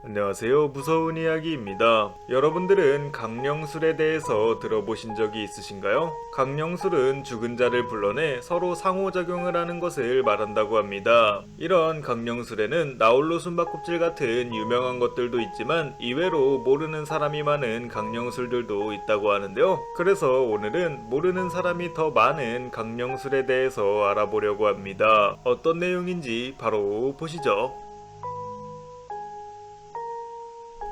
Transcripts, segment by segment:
안녕하세요. 무서운 이야기입니다. 여러분들은 강령술에 대해서 들어보신 적이 있으신가요? 강령술은 죽은 자를 불러내 서로 상호작용을 하는 것을 말한다고 합니다. 이런 강령술에는 나홀로 숨바꼭질 같은 유명한 것들도 있지만 이외로 모르는 사람이 많은 강령술들도 있다고 하는데요. 그래서 오늘은 모르는 사람이 더 많은 강령술에 대해서 알아보려고 합니다. 어떤 내용인지 바로 보시죠.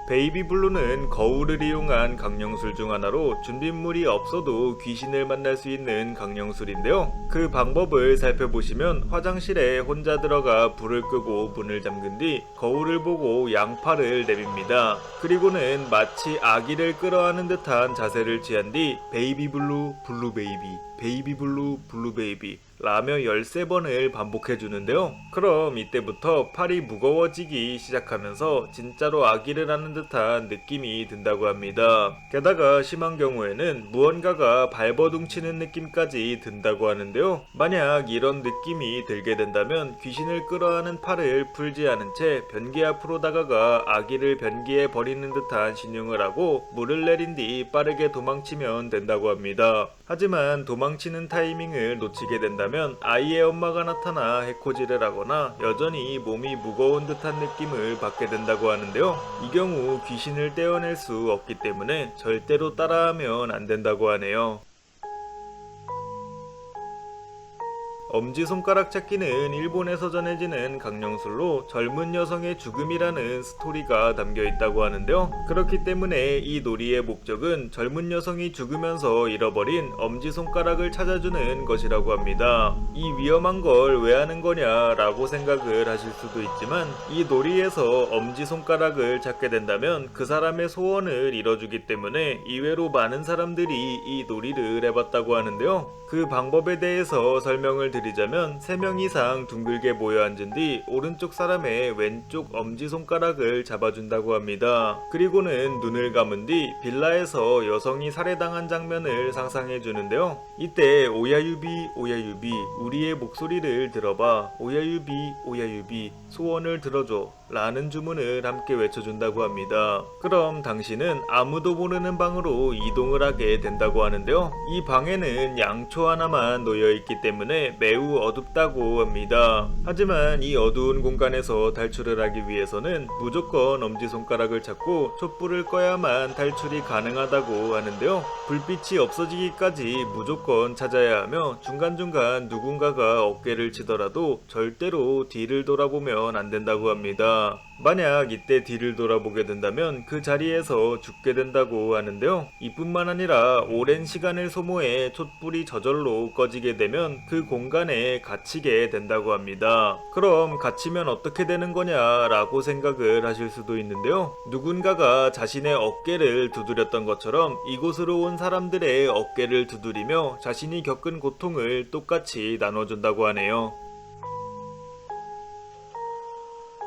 베이비블루는 거울을 이용한 강령술 중 하나로 준비물이 없어도 귀신을 만날 수 있는 강령술인데요. 그 방법을 살펴보시면 화장실에 혼자 들어가 불을 끄고 문을 잠근 뒤 거울을 보고 양팔을 내밉니다. 그리고는 마치 아기를 끌어안는 듯한 자세를 취한 뒤 베이비블루 블루베이비 베이비블루 블루베이비 라며 13번을 반복해주는데요. 그럼 이때부터 팔이 무거워지기 시작하면서 진짜로 아기를 하는 듯한 느낌이 든다고 합니다. 게다가 심한 경우에는 무언가가 발버둥치는 느낌까지 든다고 하는데요. 만약 이런 느낌이 들게 된다면 귀신을 끌어안은 팔을 풀지 않은 채 변기 앞으로 다가가 아기를 변기에 버리는 듯한 신용을 하고 물을 내린 뒤 빠르게 도망치면 된다고 합니다. 하지만 도망치는 타이밍을 놓치게 된다면 아이의 엄마가 나타나 해코지를 하거나 여전히 몸이 무거운 듯한 느낌을 받게 된다고 하는데요. 이 경우 귀신을 떼어낼 수 없기 때문에 절대로 따라하면 안 된다고 하네요. 엄지손가락 찾기는 일본에서 전해지는 강령술로 젊은 여성의 죽음이라는 스토리가 담겨 있다고 하는데요. 그렇기 때문에 이 놀이의 목적은 젊은 여성이 죽으면서 잃어버린 엄지손가락을 찾아주는 것이라고 합니다. 이 위험한 걸 왜 하는 거냐 라고 생각을 하실 수도 있지만 이 놀이에서 엄지손가락을 찾게 된다면 그 사람의 소원을 이뤄주기 때문에 이외로 많은 사람들이 이 놀이를 해봤다고 하는데요. 그 방법에 대해서 설명을 드리자면 3명 이상 둥글게 모여 앉은 뒤 오른쪽 사람의 왼쪽 엄지손가락을 잡아준다고 합니다. 그리고는 눈을 감은 뒤 빌라에서 여성이 살해당한 장면을 상상해 주는데요. 이때 오야유비 오야유비 우리의 목소리를 들어봐 오야유비 오야유비 소원을 들어줘 라는 주문을 함께 외쳐준다고 합니다. 그럼 당신은 아무도 모르는 방으로 이동을 하게 된다고 하는데요. 이 방에는 양초 하나만 놓여있기 때문에 매우 어둡다고 합니다. 하지만 이 어두운 공간에서 탈출을 하기 위해서는 무조건 엄지손가락을 찾고 촛불을 꺼야만 탈출이 가능하다고 하는데요. 불빛이 없어지기까지 무조건 찾아야 하며 중간중간 누군가가 어깨를 치더라도 절대로 뒤를 돌아보면 안 된다고 합니다. 만약 이때 뒤를 돌아보게 된다면 그 자리에서 죽게 된다고 하는데요. 이뿐만 아니라 오랜 시간을 소모해 촛불이 저절로 꺼지게 되면 그 공간에 갇히게 된다고 합니다. 그럼 갇히면 어떻게 되는 거냐 라고 생각을 하실 수도 있는데요. 누군가가 자신의 어깨를 두드렸던 것처럼 이곳으로 온 사람들의 어깨를 두드리며 자신이 겪은 고통을 똑같이 나눠준다고 하네요.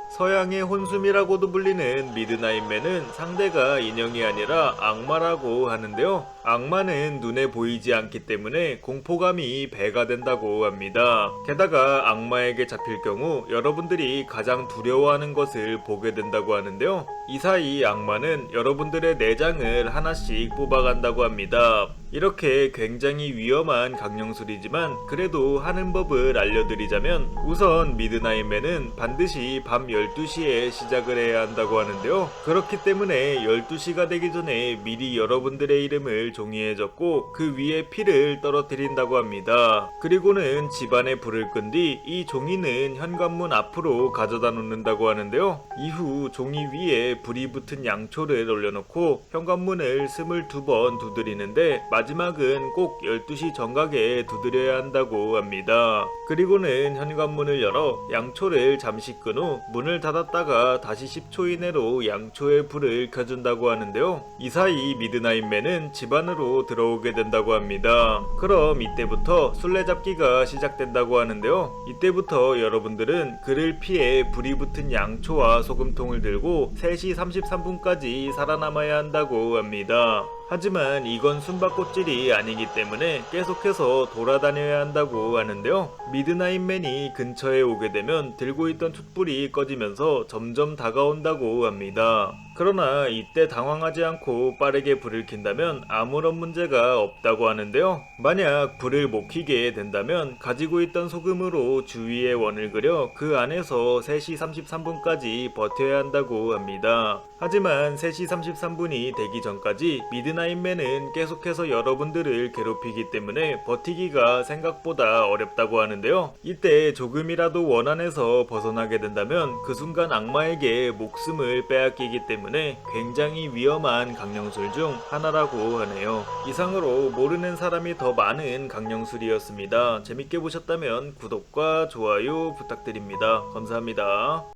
서양의 혼숨이라고도 불리는 미드나잇맨은 상대가 인형이 아니라 악마라고 하는데요. 악마는 눈에 보이지 않기 때문에 공포감이 배가 된다고 합니다. 게다가 악마에게 잡힐 경우 여러분들이 가장 두려워하는 것을 보게 된다고 하는데요. 이 사이 악마는 여러분들의 내장을 하나씩 뽑아간다고 합니다. 이렇게 굉장히 위험한 강령술이지만 그래도 하는 법을 알려드리자면 우선 미드나잇맨은 반드시 밤 12시에 시작을 해야 한다고 하는데요. 그렇기 때문에 12시가 되기 전에 미리 여러분들의 이름을 종이에 적고 그 위에 피를 떨어뜨린다고 합니다. 그리고는 집안에 불을 끈 뒤 이 종이는 현관문 앞으로 가져다 놓는다고 하는데요. 이후 종이 위에 불이 붙은 양초를 올려놓고 현관문을 22번 두드리는데 마지막은 꼭 12시 정각에 두드려야 한다고 합니다. 그리고는 현관문을 열어 양초를 잠시 끈 후 문을 닫았다가 다시 10초 이내로 양초의 불을 켜준다고 하는데요. 이 사이 미드나잇맨은 집 안으로 들어오게 된다고 합니다. 그럼 이때부터 술래잡기가 시작된다고 하는데요. 이때부터 여러분들은 그를 피해 불이 붙은 양초와 소금통을 들고 3시 33분까지 살아남아야 한다고 합니다. 하지만 이건 숨바꼭질이 아니기 때문에 계속해서 돌아다녀야 한다고 하는데요. 미드나잇맨이 근처에 오게 되면 들고 있던 촛불이 꺼지면서 점점 다가온다고 합니다. 그러나 이때 당황하지 않고 빠르게 불을 킨다면 아무런 문제가 없다고 하는데요. 만약 불을 못 켜게 된다면 가지고 있던 소금으로 주위에 원을 그려 그 안에서 3시 33분까지 버텨야 한다고 합니다. 하지만 3시 33분이 되기 전까지 미드나잇맨은 계속해서 여러분들을 괴롭히기 때문에 버티기가 생각보다 어렵다고 하는데요. 이때 조금이라도 원 안에서 벗어나게 된다면 그 순간 악마에게 목숨을 빼앗기기 때문에 굉장히 위험한 강령술 중 하나라고 하네요. 이상으로 모르는 사람이 더 많은 강령술이었습니다. 재밌게 보셨다면 구독과 좋아요 부탁드립니다. 감사합니다.